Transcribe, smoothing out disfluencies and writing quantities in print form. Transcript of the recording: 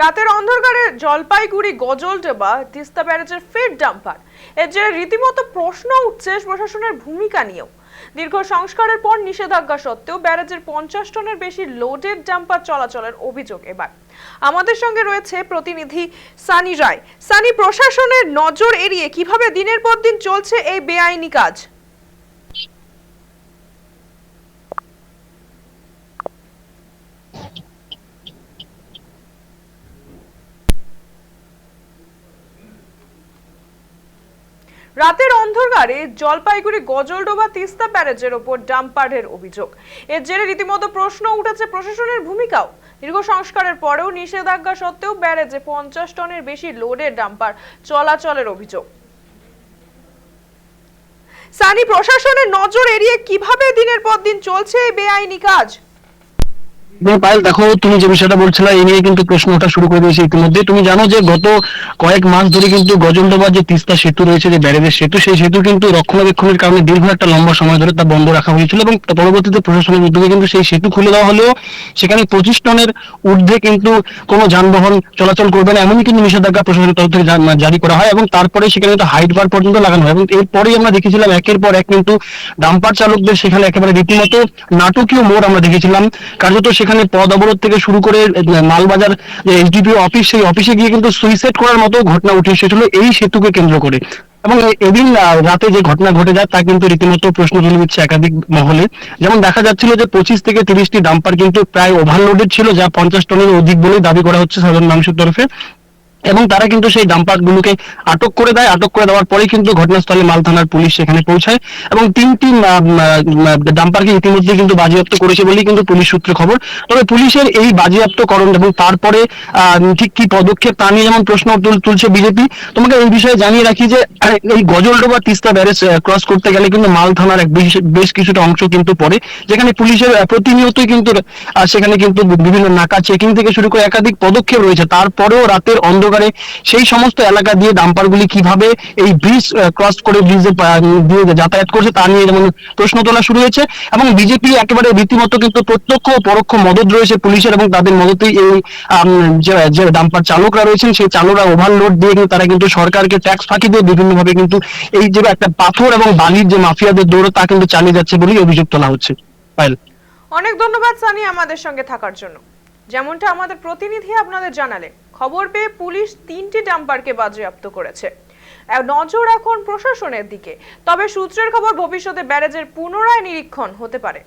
রাতের অন্ধকারে জলপাইগুড়ি গজলডোবা তিস্তা ব্যারেজের ফের ডাম্পার। এর জেরে রীতিমতো প্রশ্ন উঠছে প্রশাসনের ভূমিকা নিয়েও। দীর্ঘ সংস্কারের পর নিষেধাজ্ঞা সত্ত্বেও ব্যারেজের 50 টনের বেশি লোডেড ডাম্পার চলাচলের অভিযোগ এবার। আমাদের সঙ্গে রয়েছে প্রতিনিধি সানি রায়। সানি, প্রশাসনের নজর এড়িয়ে কিভাবে দিনের পর দিন চলছে এই বেআইনি কাজ? রাতের অন্ধকারে জলপাইগুড়ি গজলডোবা তিস্তা ব্যারেজের ওপর ডাম্পারের অভিযোগ। এর জেরে রীতিমতো প্রশ্ন উঠেছে প্রশাসনের ভূমিকাও। দীর্ঘ সংস্কারের পরেও নিষেধাজ্ঞা সত্ত্বেও ব্যারেজে 50 টনের বেশি লোডের ডাম্পার চলাচলের অভিযোগ। সানি, প্রশাসনের নজর এড়িয়ে কিভাবে দিনের পর দিন চলছে এই বেআইনি কাজ? পায়েল, দেখো, তুমি যে বিষয়টা বলছিলে এই নিয়ে কিন্তু প্রশ্ন ওঠা শুরু করে দিয়েছে ইতিমধ্যে। তুমি জানো যে গত কয়েক মাস ধরে কিন্তু গজলডোবা যে তিস্তা সেতু রয়েছে, যে ব্যারেজের সেতু, সেই সেতু কিন্তু রক্ষণাবেক্ষণের কারণে দীর্ঘ একটা লম্বা সময় ধরে তা বন্ধ রাখা হয়েছিল এবং পরবর্তীতে প্রশাসনের উদ্যোগে কিন্তু সেই সেতু খুলে দেওয়া হলেও সেখানে 25 টনের ঊর্ধ্বে কিন্তু কোনো যানবাহন চলাচল করবে না, এমনই কিন্তু নিষেধাজ্ঞা প্রশাসনের তরফ থেকে জারি করা হয় এবং তারপরে সেখানে তো হাইট বার পর্যন্ত লাগানো হয় এবং এরপরেই আমরা দেখেছিলাম একের পর এক কিন্তু ডাম্পার চালকদের সেখানে একেবারে রীতিমতো নাটকীয় মোড় আমরা দেখেছিলাম। কার্যত সেখানে পদ অবরোধ থেকে শুরু করে মালবাজার যে এসডিপিও অফিস, সেই অফিসে গিয়ে কিন্তু সুইসাইড করার মতো ঘটনা উঠে এসেছিল এই সেতুকে কেন্দ্র করে। এবং এদিন রাতে যে ঘটনা ঘটে যায় তা কিন্তু রীতিমতো প্রশ্ন তুলে দিচ্ছে একাধিক মহলে। যেমন দেখা যাচ্ছিল যে 25 থেকে 30টি ডাম্পার কিন্তু প্রায় ওভারলোডেড ছিল, যা 50 টনের অধিক বলে দাবি করা হচ্ছে সাধারণ মানুষের তরফে। এবং তারা কিন্তু সেই ডাম্পার গুলোকে আটক করে দেয়। আটক করে দেওয়ার পরেই কিন্তু ঘটনাস্থলে মাল থানার পুলিশ সেখানে পৌঁছায় এবং 3টি ডাম্পারকে ইতিমধ্যে কিন্তু বাজেয়াপ্ত করেছে বলেই কিন্তু পুলিশ সূত্রে খবর। তবে পুলিশের এই বাজেয়াপ্তকরণ এবং তারপরে ঠিক কি পদক্ষেপ তা নিয়ে যেমন প্রশ্ন তুলছে বিজেপি। তোমাকে এই বিষয়ে জানিয়ে রাখি যে এই গজলডোবা তিস্তা ব্যারেজ ক্রস করতে গেলে কিন্তু মাল থানার বেশ কিছুটা অংশ কিন্তু পড়ে, যেখানে পুলিশের প্রতিনিয়তই কিন্তু সেখানে কিন্তু বিভিন্ন নাকা চেকিং থেকে শুরু করে একাধিক পদক্ষেপ রয়েছে। তারপরেও রাতের অন্ধকারে সেই সমস্ত এলাকা দিয়ে ডাম্পারগুলি কিভাবে এই ব্রিজ ক্রস করে ব্রিজে দিয়ে যাতায়াত করছে তা নিয়ে যেমন প্রশ্ন তোলা শুরু হয়েছে এবং বিজেপি একেবারে রীতিমতো কিন্তু প্রত্যক্ষ ও পরোক্ষ মদত রয়েছে পুলিশের এবং তাদের মদতেই এই যে ডাম্পার চালকরা রয়েছেন সেই চালকরা ওভারলোড দিয়ে কিন্তু তারা কিন্তু সরকারকে ট্যাক্স ফাঁকি দিয়ে বিভিন্নভাবে কিন্তু এই যে একটা পাথর এবং বালির যে মাফিয়াদের দৌড় তা কিন্তু চালিয়ে যাচ্ছে বলেই অভিযোগ তোলা হচ্ছে। পায়েল, অনেক ধন্যবাদ সানি আমাদের সঙ্গে থাকার জন্য। যেমনটা আমাদের প্রতিনিধি আপনাদের জানালে, খবর পেয়ে পুলিশ 3টি ডাম্পারকে বাজেয়াপ্ত করেছে। নজর এখন প্রশাসনের দিকে। তবে সূত্রের খবর ভবিষ্যতে ব্যারেজের পুনরায় নিরীক্ষণ হতে পারে।